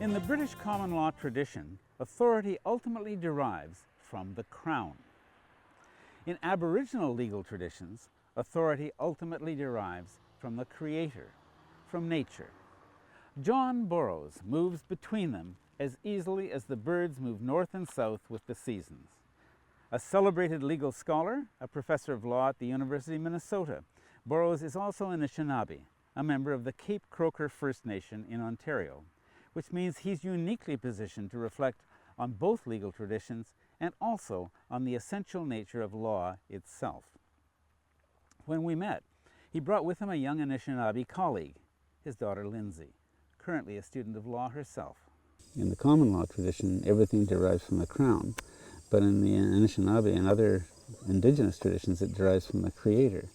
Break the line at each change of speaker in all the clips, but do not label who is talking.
In the British common law tradition, authority ultimately derives from the Crown. In Aboriginal legal traditions, authority ultimately derives from the Creator, from nature. John Borrows moves between them as easily as the birds move north and south with the seasons. A celebrated legal scholar, a professor of law at the University of Minnesota, Borrows is also an Anishinaabe, a member of the Cape Croker First Nation in Ontario, which means he's uniquely positioned to reflect on both legal traditions and also on the essential nature of law itself. When we met, he brought with him a young Anishinaabe colleague, his daughter Lindsay, currently a student of law herself. In the common law tradition, everything derives from the Crown, but in the Anishinaabe and other indigenous traditions, it derives from the Creator.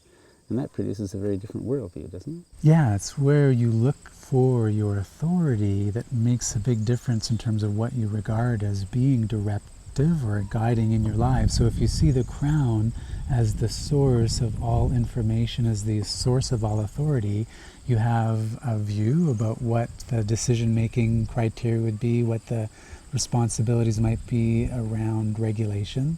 And that produces a very different worldview, doesn't it?
Yeah, it's where you look for your authority that makes a big difference in terms of what you regard as being directive or guiding in your life. So if you see the Crown as the source of all information, as the source of all authority, you have a view about what the decision-making criteria would be, what the responsibilities might be around regulation.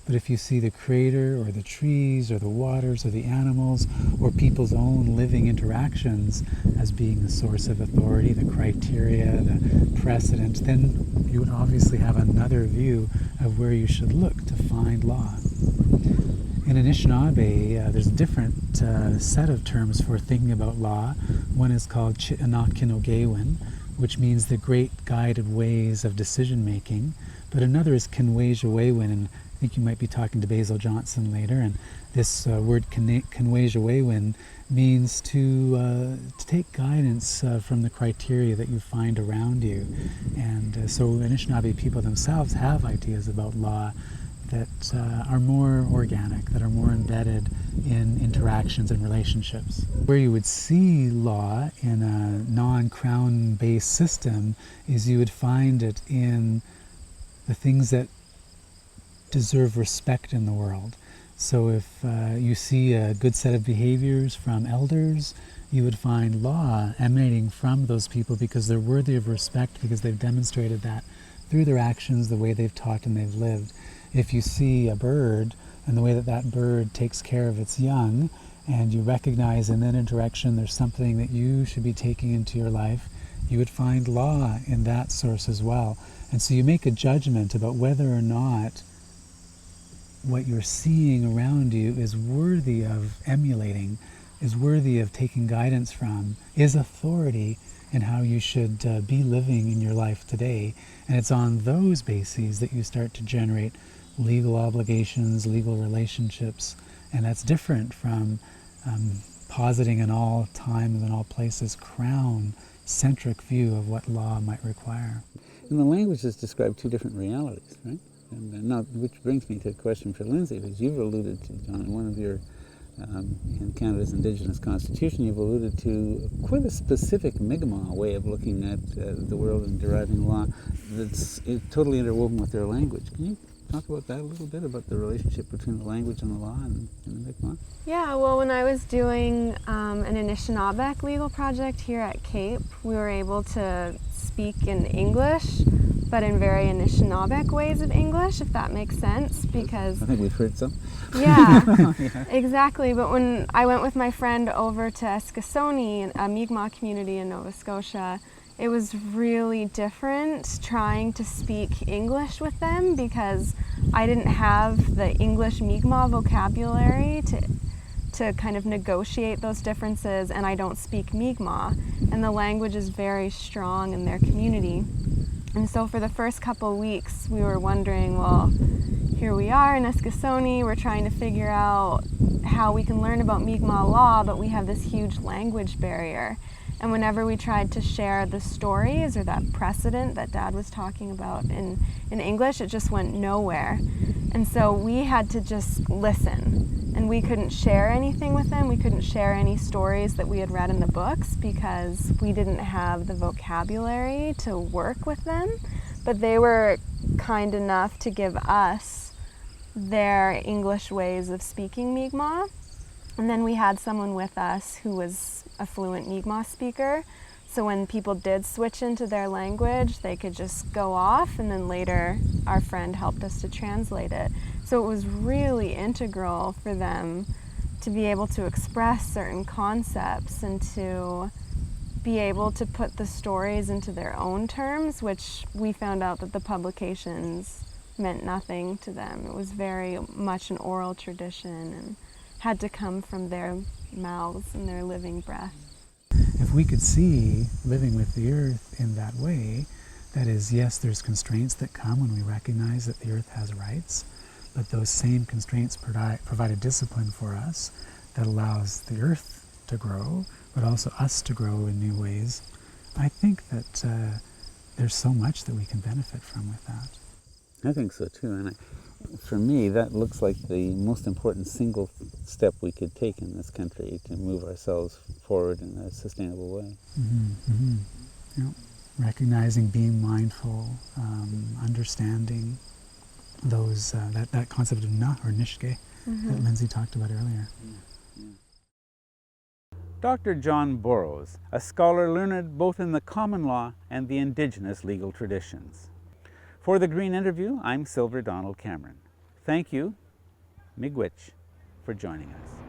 But if you see the Creator or the trees or the waters or the animals or people's own living interactions as being the source of authority, the criteria, the precedent, then you would obviously have another view of where you should look to find law. In Anishinaabe, there's a different set of terms for thinking about law. One is called Chi'anakinogewin, which means the great guided ways of decision making. But another is Kinwejawewin, and I think you might be talking to Basil Johnson later, and this word Kinwejawewin means to take guidance from the criteria that you find around you. And so Anishinaabe people themselves have ideas about law that are more organic, that are more embedded in interactions and relationships. Where you would see law in a non-Crown based system is you would find it in the things that deserve respect in the world. So if you see a good set of behaviors from elders, you would find law emanating from those people because they're worthy of respect, because they've demonstrated that through their actions, the way they've taught and they've lived. If you see a bird and the way that that bird takes care of its young, and you recognize in that interaction there's something that you should be taking into your life, you would find law in that source as well. And so you make a judgment about whether or not what you're seeing around you is worthy of emulating, is worthy of taking guidance from, is authority in how you should be living in your life today. And it's on those bases that you start to generate legal obligations, legal relationships, and that's different from positing in all time and in all places Crown-centric view of what law might require.
And the languages describe two different realities, right? And now, which brings me to a question for Lindsay, because you've alluded to, John, in one of your, in Canada's Indigenous Constitution, you've alluded to quite a specific Mi'kmaq way of looking at the world and deriving law that's totally interwoven with their language. Can you talk about that a little bit, about the relationship between the language and the law and the Mi'kmaq?
Yeah, well, when I was doing an Anishinaabe legal project here at Cape, we were able to speak in English, but in very Anishinaabe ways of English, if that makes sense, because...
I think we've heard some.
Yeah, exactly. But when I went with my friend over to Eskasoni, a Mi'kmaq community in Nova Scotia, it was really different trying to speak English with them because I didn't have the English Mi'kmaq vocabulary to kind of negotiate those differences, and I don't speak Mi'kmaq, and the language is very strong in their community. And so for the first couple weeks, we were wondering, well, here we are in Eskasoni, we're trying to figure out how we can learn about Mi'kmaq law, but we have this huge language barrier. And whenever we tried to share the stories or that precedent that Dad was talking about in English, it just went nowhere. And so we had to just listen. And we couldn't share anything with them. We couldn't share any stories that we had read in the books because we didn't have the vocabulary to work with them. But they were kind enough to give us their English ways of speaking Mi'kmaq. And then we had someone with us who was a fluent Mi'kmaq speaker So when people did switch into their language, they could just go off, and then later our friend helped us to translate it. So it was really integral for them to be able to express certain concepts and to be able to put the stories into their own terms, which we found out that the publications meant nothing to them. It was very much an oral tradition and had to come from their mouths and their living breath.
If we could see living with the earth in that way, that is, yes, there's constraints that come when we recognize that the earth has rights, but those same constraints provide a discipline for us that allows the earth to grow, but also us to grow in new ways. I think that there's so much that we can benefit from with that.
I think so too, and for me that looks like the most important single step we could take in this country to move ourselves forward in a sustainable way.
Yeah. Recognizing, being mindful, understanding those that concept of na or nishke that Lindsay talked about earlier.
Dr. John Borrows, a scholar learned both in the common law and the indigenous legal traditions. For the Green Interview, I'm Silver Donald Cameron. Thank you, Miigwech, for joining us.